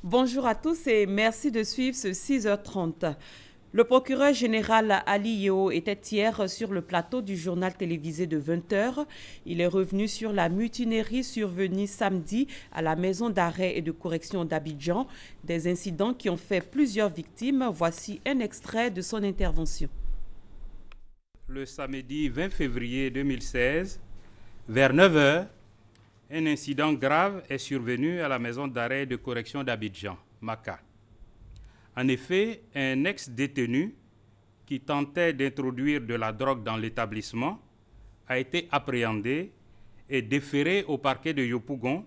Bonjour à tous et merci de suivre ce 6h30. Le procureur général Ali Yeo était hier sur le plateau du journal télévisé de 20h. Il est revenu sur la mutinerie survenue samedi à la maison d'arrêt et de correction d'Abidjan, des incidents qui ont fait plusieurs victimes. Voici un extrait de son intervention. Le samedi 20 février 2016, vers 9h, un incident grave est survenu à la maison d'arrêt et de correction d'Abidjan, Maka. En effet, un ex-détenu qui tentait d'introduire de la drogue dans l'établissement a été appréhendé et déféré au parquet de Yopougon,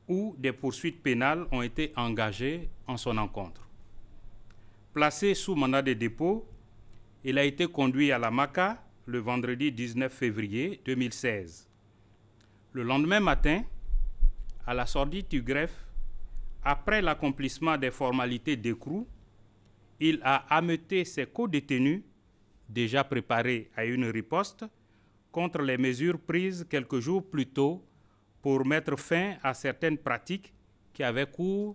où des poursuites pénales ont été engagées en son encontre. Placé sous mandat de dépôt, il a été conduit à la Maka le vendredi 19 février 2016. Le lendemain matin, à la sortie du greffe, après l'accomplissement des formalités d'écrou, il a ameuté ses co-détenus, déjà préparés à une riposte, contre les mesures prises quelques jours plus tôt pour mettre fin à certaines pratiques qui avaient cours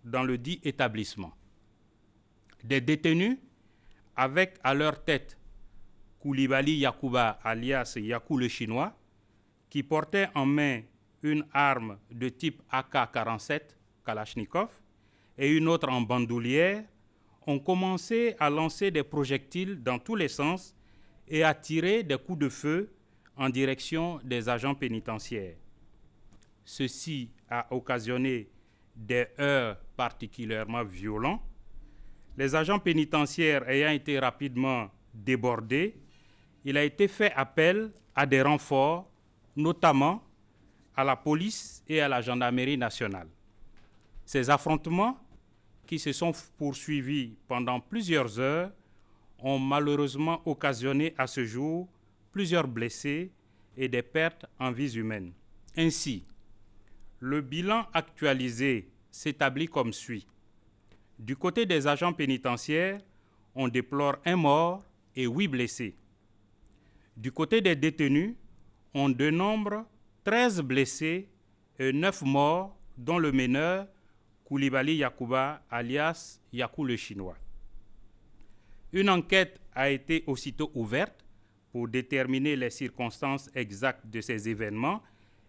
dans le dit établissement. Des détenus, avec à leur tête Koulibaly Yacouba, alias Yakou le Chinois, qui portait en main une arme de type AK-47 Kalachnikov et une autre en bandoulière, ont commencé à lancer des projectiles dans tous les sens et à tirer des coups de feu en direction des agents pénitentiaires. Ceci a occasionné des heurts particulièrement violents. Les agents pénitentiaires ayant été rapidement débordés, il a été fait appel à des renforts, notamment à la police et à la gendarmerie nationale. Ces affrontements, qui se sont poursuivis pendant plusieurs heures, ont malheureusement occasionné à ce jour plusieurs blessés et des pertes en vies humaines. Ainsi, le bilan actualisé s'établit comme suit. Du côté des agents pénitentiaires, on déplore 1 mort et 8 blessés. Du côté des détenus, on dénombre 13 blessés et 9 morts, dont le meneur, Koulibaly Yacouba, alias Yakou le Chinois. Une enquête a été aussitôt ouverte pour déterminer les circonstances exactes de ces événements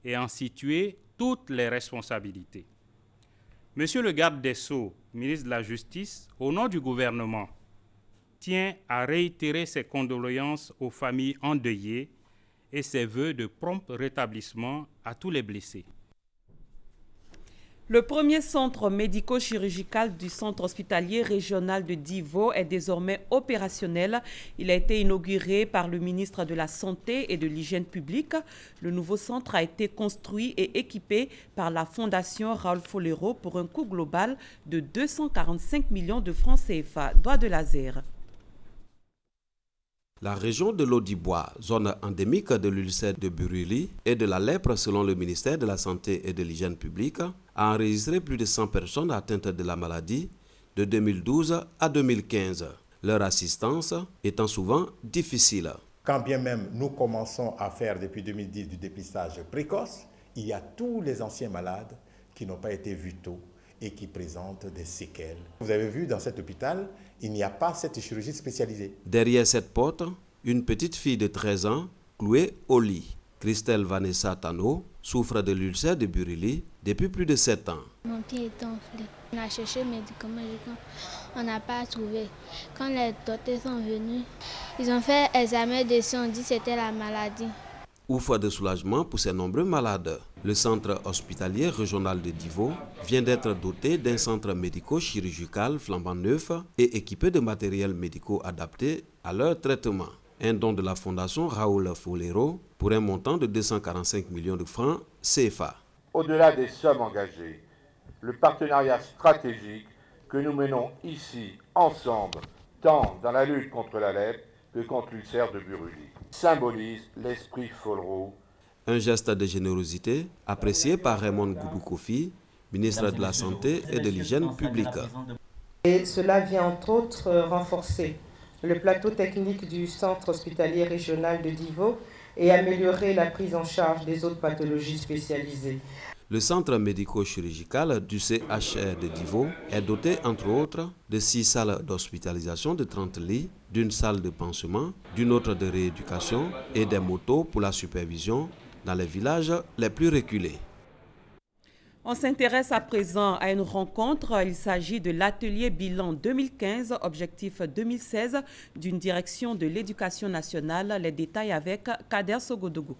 et en situer toutes les responsabilités. Monsieur le garde des Sceaux, ministre de la Justice, au nom du gouvernement, tient à réitérer ses condoléances aux familles endeuillées et ses vœux de prompt rétablissement à tous les blessés. Le premier centre médico-chirurgical du centre hospitalier régional de Divo est désormais opérationnel. Il a été inauguré par le ministre de la Santé et de l'Hygiène publique. Le nouveau centre a été construit et équipé par la Fondation Raoul Folero pour un coût global de 245 millions de francs CFA. Doigt de laser. La région de l'Audibois, zone endémique de l'ulcère de Buruli et de la lèpre selon le ministère de la Santé et de l'Hygiène publique, a enregistré plus de 100 personnes atteintes de la maladie de 2012 à 2015. Leur assistance étant souvent difficile. Quand bien même nous commençons à faire depuis 2010 du dépistage précoce, il y a tous les anciens malades qui n'ont pas été vus tôt et qui présentent des séquelles. Vous avez vu, dans cet hôpital, il n'y a pas cette chirurgie spécialisée. Derrière cette porte, une petite fille de 13 ans, clouée au lit. Christelle Vanessa Tano souffre de l'ulcère de Buruli depuis plus de 7 ans. Mon pied est enflé. On a cherché les médicaments, on n'a pas trouvé. Quand les docteurs sont venus, ils ont fait examen dessus, on dit que c'était la maladie. Ouf de soulagement pour ces nombreux malades. Le centre hospitalier régional de Divo vient d'être doté d'un centre médico-chirurgical flambant neuf et équipé de matériel médicaux adapté à leur traitement. Un don de la Fondation Raoul Folero pour un montant de 245 millions de francs CFA. Au-delà des sommes engagées, le partenariat stratégique que nous menons ici ensemble, tant dans la lutte contre la lèpre que contre l'ulcère de Buruli, symbolise l'esprit Folero. Un geste de générosité apprécié par Raymond Goudou Kofi, ministre de la Santé et de l'Hygiène publique. Et cela vient entre autres renforcer le plateau technique du centre hospitalier régional de Divo et améliorer la prise en charge des autres pathologies spécialisées. Le centre médico-chirurgical du CHR de Divo est doté entre autres de 6 salles d'hospitalisation de 30 lits, d'une salle de pansement, d'une autre de rééducation et des motos pour la supervision dans les villages les plus reculés. On s'intéresse à présent à une rencontre. Il s'agit de l'atelier bilan 2015, objectif 2016 d'une direction de l'éducation nationale. Les détails avec Kader Sogodougou.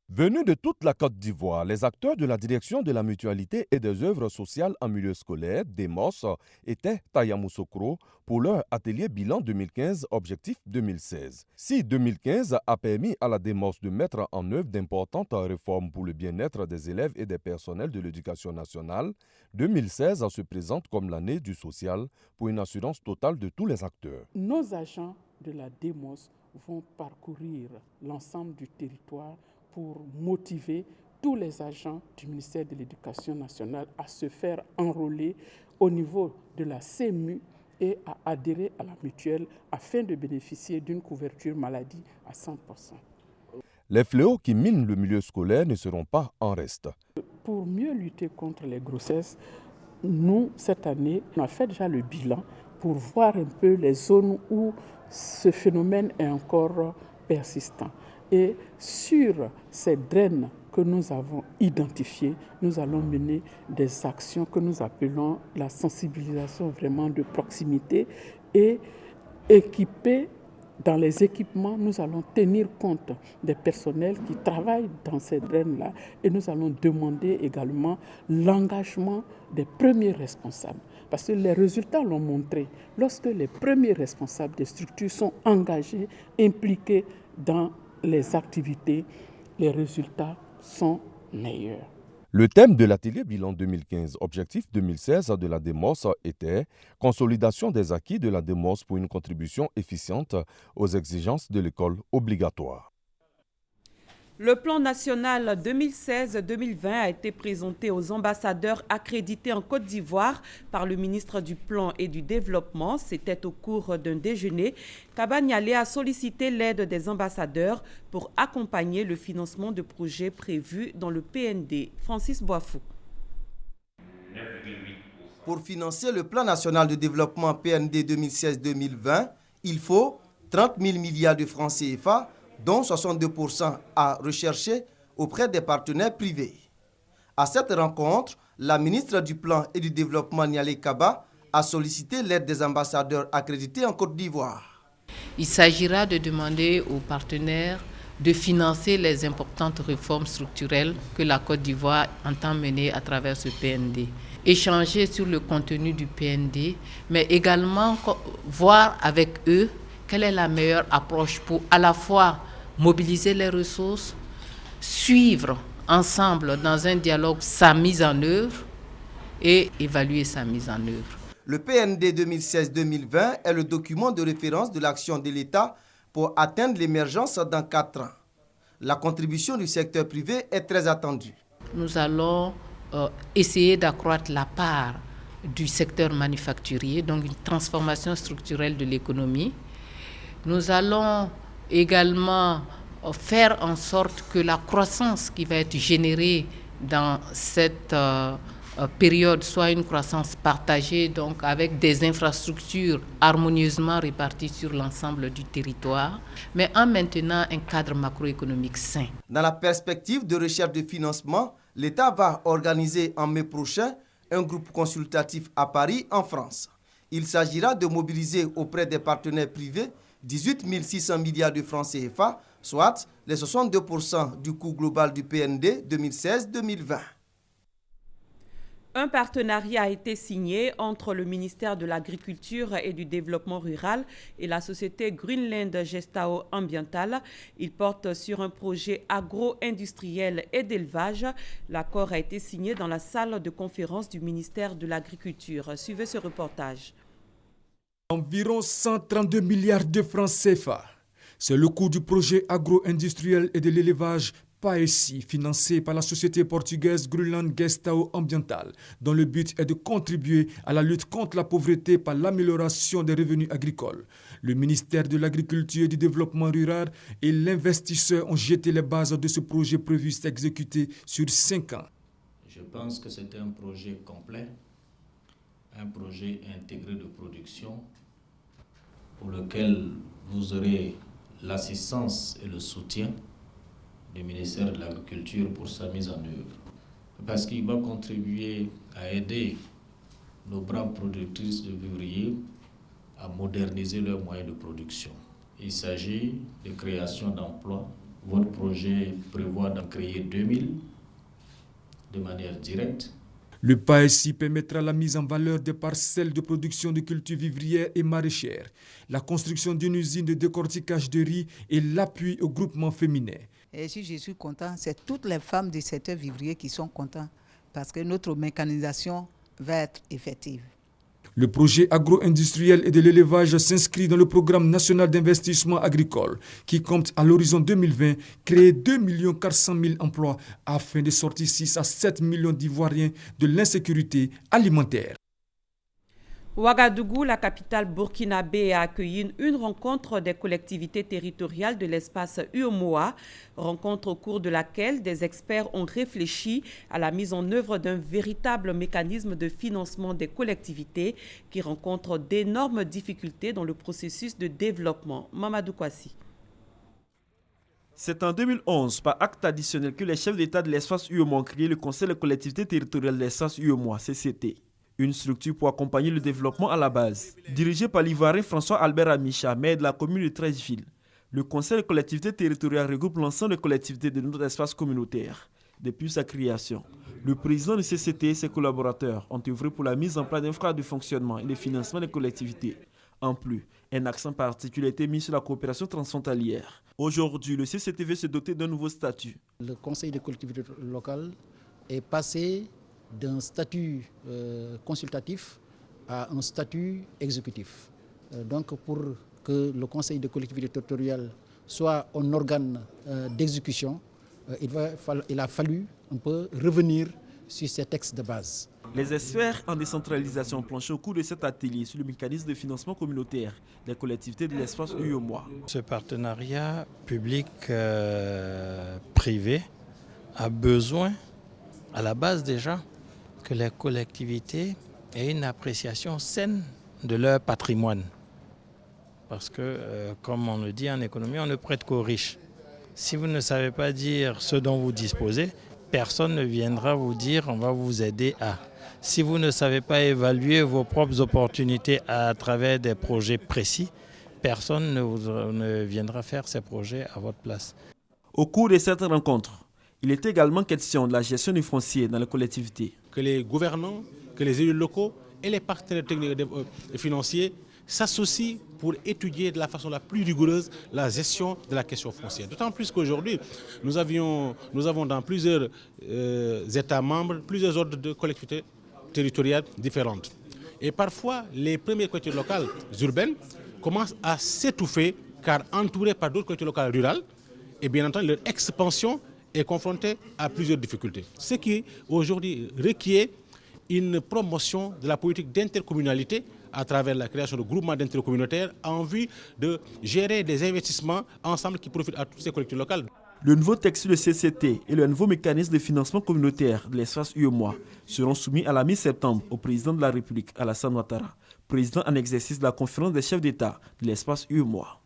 Venus de toute la Côte d'Ivoire, les acteurs de la direction de la mutualité et des œuvres sociales en milieu scolaire, DEMOS, étaient à Yamoussoukro pour leur atelier bilan 2015, objectif 2016. Si 2015 a permis à la DEMOS de mettre en œuvre d'importantes réformes pour le bien-être des élèves et des personnels de l'éducation nationale, 2016 se présente comme l'année du social pour une assurance totale de tous les acteurs. Nos agents de la DEMOS vont parcourir l'ensemble du territoire pour motiver tous les agents du ministère de l'Éducation nationale à se faire enrôler au niveau de la CMU et à adhérer à la mutuelle afin de bénéficier d'une couverture maladie à 100%. Les fléaux qui minent le milieu scolaire ne seront pas en reste. Pour mieux lutter contre les grossesses, nous, cette année, on a fait déjà le bilan pour voir un peu les zones où ce phénomène est encore persistant. Et sur ces draines que nous avons identifiées, nous allons mener des actions que nous appelons la sensibilisation vraiment de proximité et équiper. Dans les équipements, nous allons tenir compte des personnels qui travaillent dans ces draines-là et nous allons demander également l'engagement des premiers responsables. Parce que les résultats l'ont montré. Lorsque les premiers responsables des structures sont engagés, impliqués dans les activités, les résultats sont meilleurs. Le thème de l'atelier bilan 2015, objectif 2016 de la DEMOS était « Consolidation des acquis de la DEMOS pour une contribution efficiente aux exigences de l'école obligatoire ». Le plan national 2016-2020 a été présenté aux ambassadeurs accrédités en Côte d'Ivoire par le ministre du Plan et du Développement. C'était au cours d'un déjeuner. Kaba Nialé a sollicité l'aide des ambassadeurs pour accompagner le financement de projets prévus dans le PND. Francis Boifou. Pour financer le plan national de développement PND 2016-2020, il faut 30 000 milliards de francs CFA, dont 62% à rechercher auprès des partenaires privés. À cette rencontre, la ministre du Plan et du Développement Nialé Kaba a sollicité l'aide des ambassadeurs accrédités en Côte d'Ivoire. Il s'agira de demander aux partenaires de financer les importantes réformes structurelles que la Côte d'Ivoire entend mener à travers ce PND. Échanger sur le contenu du PND, mais également voir avec eux quelle est la meilleure approche pour à la fois mobiliser les ressources, suivre ensemble dans un dialogue sa mise en œuvre et évaluer sa mise en œuvre. Le PND 2016-2020 est le document de référence de l'action de l'État pour atteindre l'émergence dans 4 ans. La contribution du secteur privé est très attendue. Nous allons essayer d'accroître la part du secteur manufacturier, donc une transformation structurelle de l'économie. Nous allons également faire en sorte que la croissance qui va être générée dans cette période soit une croissance partagée, donc avec des infrastructures harmonieusement réparties sur l'ensemble du territoire, mais en maintenant un cadre macroéconomique sain. Dans la perspective de recherche de financement, l'État va organiser en mai prochain un groupe consultatif à Paris, en France. Il s'agira de mobiliser auprès des partenaires privés 18 600 milliards de francs CFA, soit les 62% du coût global du PND 2016-2020. Un partenariat a été signé entre le ministère de l'Agriculture et du Développement rural et la société Greenland Gestao Ambiental. Il porte sur un projet agro-industriel et d'élevage. L'accord a été signé dans la salle de conférence du ministère de l'Agriculture. Suivez ce reportage. Environ 132 milliards de francs CFA. C'est le coût du projet agro-industriel et de l'élevage PAESI, financé par la société portugaise Greenland Gestão Ambiental, dont le but est de contribuer à la lutte contre la pauvreté par l'amélioration des revenus agricoles. Le ministère de l'Agriculture et du Développement rural et l'investisseur ont jeté les bases de ce projet prévu s'exécuter sur 5 ans. Je pense que c'est un projet complet, un projet intégré de production pour lequel vous aurez l'assistance et le soutien du ministère de l'Agriculture pour sa mise en œuvre. Parce qu'il va contribuer à aider nos branches productrices de vivriers à moderniser leurs moyens de production. Il s'agit de création d'emplois. Votre projet prévoit d'en créer 2000 de manière directe. Le PAESI permettra la mise en valeur des parcelles de production de cultures vivrières et maraîchères, la construction d'une usine de décortiquage de riz et l'appui au groupement féminin. Et si je suis content, c'est toutes les femmes du secteur vivrier qui sont contentes parce que notre mécanisation va être effective. Le projet agro-industriel et de l'élevage s'inscrit dans le programme national d'investissement agricole qui compte à l'horizon 2020 créer 2 400 000 emplois afin de sortir 6 à 7 millions d'Ivoiriens de l'insécurité alimentaire. Ouagadougou, la capitale burkinabé, a accueilli une rencontre des collectivités territoriales de l'espace UEMOA, rencontre au cours de laquelle des experts ont réfléchi à la mise en œuvre d'un véritable mécanisme de financement des collectivités qui rencontrent d'énormes difficultés dans le processus de développement. Mamadou Kwasi. C'est en 2011, par acte additionnel, que les chefs d'État de l'espace UEMOA ont créé le Conseil des collectivités territoriales de l'espace UEMOA, CCT. Une structure pour accompagner le développement à la base. Dirigé par l'Ivoirien François-Albert Amicha, maire de la commune de Treichville, le Conseil des collectivités territoriales regroupe l'ensemble des collectivités de notre espace communautaire. Depuis sa création, le président du CCT et ses collaborateurs ont œuvré pour la mise en place d'un cadre de fonctionnement et de financement des collectivités. En plus, un accent particulier a été mis sur la coopération transfrontalière. Aujourd'hui, le CCT veut se doter d'un nouveau statut. Le Conseil des collectivités locales est passé d'un statut consultatif à un statut exécutif. Donc pour que le Conseil de collectivité territoriale soit un organe d'exécution, il a fallu un peu revenir sur ces textes de base. Les experts en décentralisation ont planché au cours de cet atelier sur le mécanisme de financement communautaire des collectivités de l'espace UEMOA. Ce partenariat public-privé a besoin, à la base déjà, que les collectivités aient une appréciation saine de leur patrimoine. Parce que, comme on le dit en économie, on ne prête qu'aux riches. Si vous ne savez pas dire ce dont vous disposez, personne ne viendra vous dire on va vous aider à. Si vous ne savez pas évaluer vos propres opportunités à travers des projets précis, personne ne viendra faire ces projets à votre place. Au cours de cette rencontre, il est également question de la gestion du foncier dans les collectivités. Que les gouvernants, que les élus locaux et les partenaires techniques et financiers s'associent pour étudier de la façon la plus rigoureuse la gestion de la question foncière. D'autant plus qu'aujourd'hui, nous avons dans plusieurs États membres, plusieurs ordres de collectivités territoriales différentes. Et parfois, les premières collectivités locales urbaines commencent à s'étouffer car entourées par d'autres collectivités locales rurales, et bien entendu, leur expansion est confrontée à plusieurs difficultés. Ce qui aujourd'hui requiert une promotion de la politique d'intercommunalité à travers la création de groupements d'intérêt communautaire en vue de gérer des investissements ensemble qui profitent à toutes ces collectivités locales. Le nouveau texte du CCT et le nouveau mécanisme de financement communautaire de l'espace UEMOA seront soumis à la mi-septembre au président de la République, Alassane Ouattara, président en exercice de la conférence des chefs d'État de l'espace UEMOA.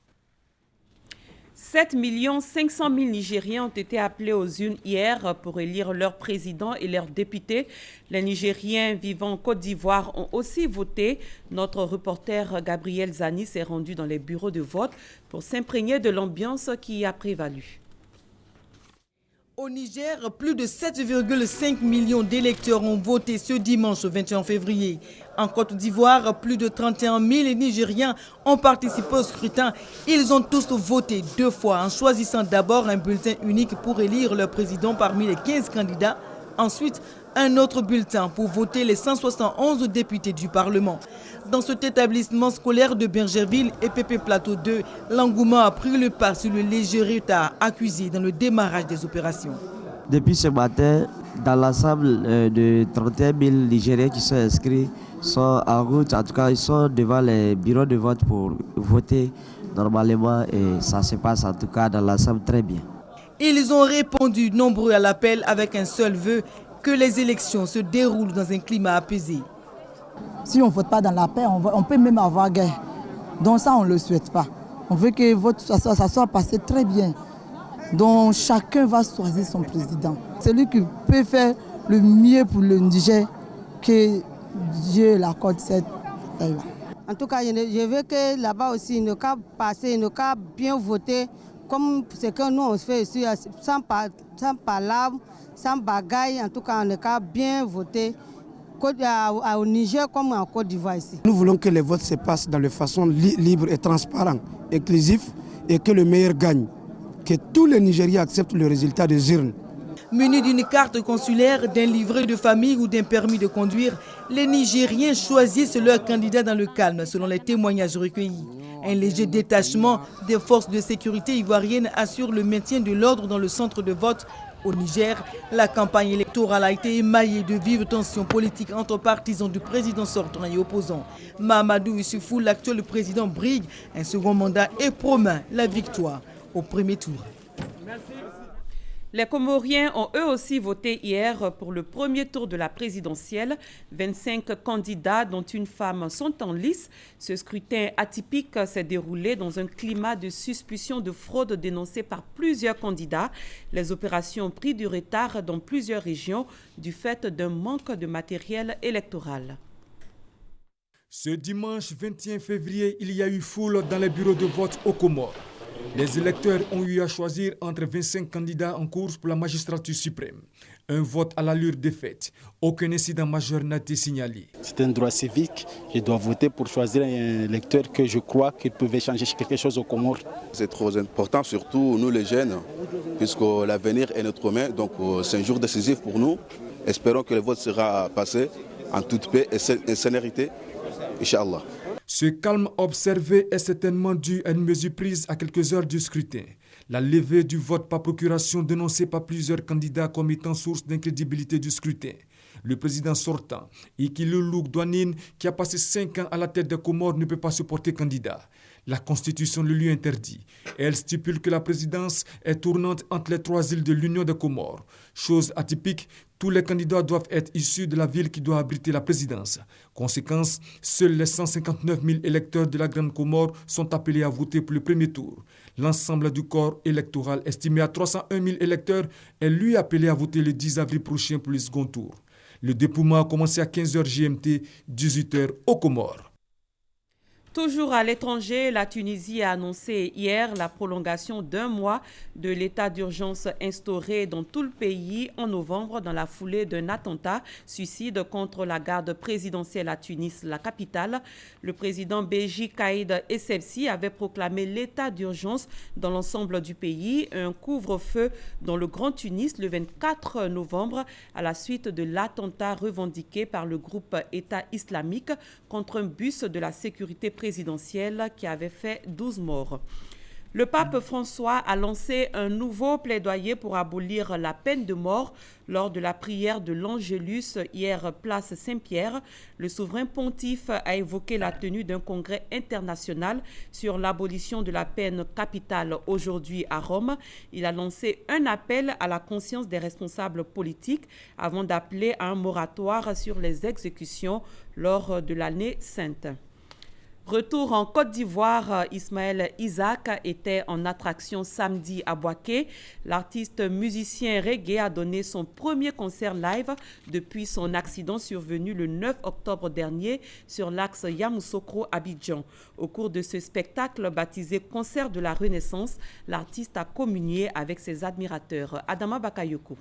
7 500 000 Nigériens ont été appelés aux urnes hier pour élire leur président et leurs députés. Les Nigériens vivant en Côte d'Ivoire ont aussi voté. Notre reporter Gabriel Zani s'est rendu dans les bureaux de vote pour s'imprégner de l'ambiance qui y a prévalu. Au Niger, plus de 7,5 millions d'électeurs ont voté ce dimanche 21 février. En Côte d'Ivoire, plus de 31 000 Nigériens ont participé au scrutin. Ils ont tous voté 2 fois en choisissant d'abord un bulletin unique pour élire leur président parmi les 15 candidats. Ensuite, un autre bulletin pour voter les 171 députés du Parlement. Dans cet établissement scolaire de Bergerville et Pépé Plateau 2, l'engouement a pris le pas sur le léger retard accusé dans le démarrage des opérations. Depuis ce matin, dans l'ensemble de 31 000 Nigériens qui sont inscrits sont en route, en tout cas ils sont devant les bureaux de vote pour voter normalement et ça se passe en tout cas dans l'ensemble très bien. Ils ont répondu nombreux à l'appel avec un seul vœu, que les élections se déroulent dans un climat apaisé. Si on ne vote pas dans la paix, on peut même avoir guerre. Donc ça, on ne le souhaite pas. On veut que ça soit passé très bien. Donc chacun va choisir son président. Celui qui peut faire le mieux pour le Niger, que Dieu l'accorde cette paix-là. En tout cas, je veux que là-bas aussi, il n'y a qu'à passer, il n'y a qu'à bien voter, comme ce que nous on fait ici, sans palabre, sans bagaille. En tout cas, on n'a qu'à bien voter au Niger comme en Côte d'Ivoire ici. Nous voulons que les votes se passent dans de façon libre et transparente, inclusif et que le meilleur gagne. Que tous les Nigériens acceptent le résultat des urnes. Munis d'une carte consulaire, d'un livret de famille ou d'un permis de conduire, les Nigériens choisissent leur candidat dans le calme, selon les témoignages recueillis. Un léger détachement des forces de sécurité ivoiriennes assure le maintien de l'ordre dans le centre de vote. Au Niger, la campagne électorale a été émaillée de vives tensions politiques entre partisans du président sortant et opposants. Mahamadou Issoufou, l'actuel président, brigue un second mandat et promet la victoire au premier tour. Les Comoriens ont eux aussi voté hier pour le premier tour de la présidentielle. 25 candidats, dont une femme, sont en lice. Ce scrutin atypique s'est déroulé dans un climat de suspicion de fraude dénoncé par plusieurs candidats. Les opérations ont pris du retard dans plusieurs régions du fait d'un manque de matériel électoral. Ce dimanche 21 février, il y a eu foule dans les bureaux de vote aux Comores. Les électeurs ont eu à choisir entre 25 candidats en course pour la magistrature suprême. Un vote à l'allure des fêtes. Aucun incident majeur n'a été signalé. C'est un droit civique. Je dois voter pour choisir un électeur que je crois qu'il peut changer quelque chose aux Comores. C'est trop important, surtout nous les jeunes, puisque l'avenir est notre main. Donc c'est un jour décisif pour nous. Espérons que le vote sera passé en toute paix et sérénité. Inch'Allah. Ce calme observé est certainement dû à une mesure prise à quelques heures du scrutin. La levée du vote par procuration dénoncée par plusieurs candidats comme étant source d'incrédibilité du scrutin. Le président sortant, Ikilulou Douanine, qui a passé 5 ans à la tête des Comores, ne peut pas se porter candidat. La Constitution le lui interdit. Elle stipule que la présidence est tournante entre les 3 îles de l'Union des Comores. Chose atypique, tous les candidats doivent être issus de la ville qui doit abriter la présidence. Conséquence, seuls les 159 000 électeurs de la Grande Comore sont appelés à voter pour le premier tour. L'ensemble du corps électoral, estimé à 301 000 électeurs, est lui appelé à voter le 10 avril prochain pour le second tour. Le dépouillement a commencé à 15h GMT, 18h aux Comores. Toujours à l'étranger, la Tunisie a annoncé hier la prolongation d'1 mois de l'état d'urgence instauré dans tout le pays en novembre dans la foulée d'un attentat suicide contre la garde présidentielle à Tunis, la capitale. Le président Béji Caïd Essebsi avait proclamé l'état d'urgence dans l'ensemble du pays, un couvre-feu dans le Grand Tunis le 24 novembre à la suite de l'attentat revendiqué par le groupe État islamique contre un bus de la sécurité présidentielle qui avait fait 12 morts. Le pape François a lancé un nouveau plaidoyer pour abolir la peine de mort lors de la prière de l'Angélus hier place Saint-Pierre. Le souverain pontife a évoqué la tenue d'un congrès international sur l'abolition de la peine capitale aujourd'hui à Rome. Il a lancé un appel à la conscience des responsables politiques avant d'appeler à un moratoire sur les exécutions lors de l'année sainte. Retour en Côte d'Ivoire, Ismaël Isaac était en attraction samedi à Boaké. L'artiste musicien reggae a donné son premier concert live depuis son accident survenu le 9 octobre dernier sur l'axe Yamoussoukro-Abidjan. Au cours de ce spectacle baptisé Concert de la Renaissance, l'artiste a communié avec ses admirateurs. Adama Bakayoko.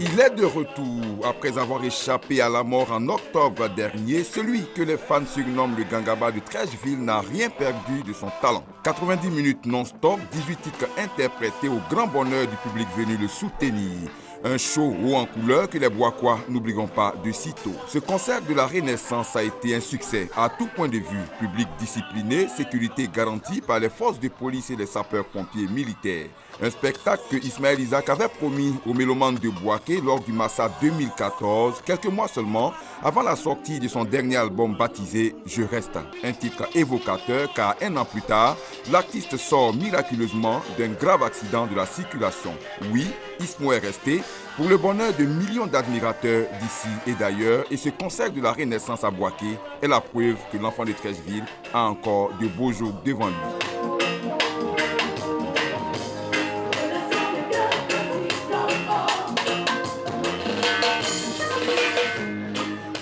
Il Il est de retour après avoir échappé à la mort en octobre dernier. Celui que les fans surnomment le Gangaba de Treichville n'a rien perdu de son talent. 90 minutes non-stop, 18 titres interprétés au grand bonheur du public venu le soutenir. Un show haut en couleur que les Boakois n'oublieront pas de sitôt. Ce concert de la Renaissance a été un succès à tout point de vue. Public discipliné, sécurité garantie par les forces de police et les sapeurs-pompiers militaires. Un spectacle que Ismaël Isaac avait promis aux mélomanes de Bouaké lors du massacre 2014, quelques mois seulement avant la sortie de son dernier album baptisé « Je reste ». Un titre évocateur car un an plus tard, l'artiste sort miraculeusement d'un grave accident de la circulation. Oui, Ismo est resté pour le bonheur de millions d'admirateurs d'ici et d'ailleurs, et ce concert de la Renaissance à Bouaké est la preuve que l'enfant de Treichville a encore de beaux jours devant lui.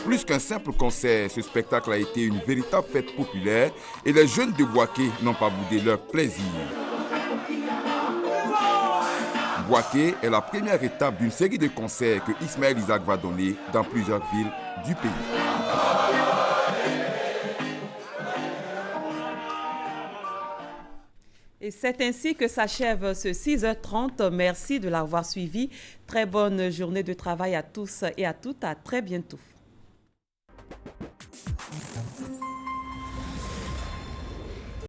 Plus qu'un simple concert, ce spectacle a été une véritable fête populaire et les jeunes de Bouaké n'ont pas boudé leur plaisir. Bouaké est la première étape d'une série de concerts que Ismaël Isaac va donner dans plusieurs villes du pays. Et c'est ainsi que s'achève ce 6h30. Merci de l'avoir suivi. Très bonne journée de travail à tous et à toutes. À très bientôt.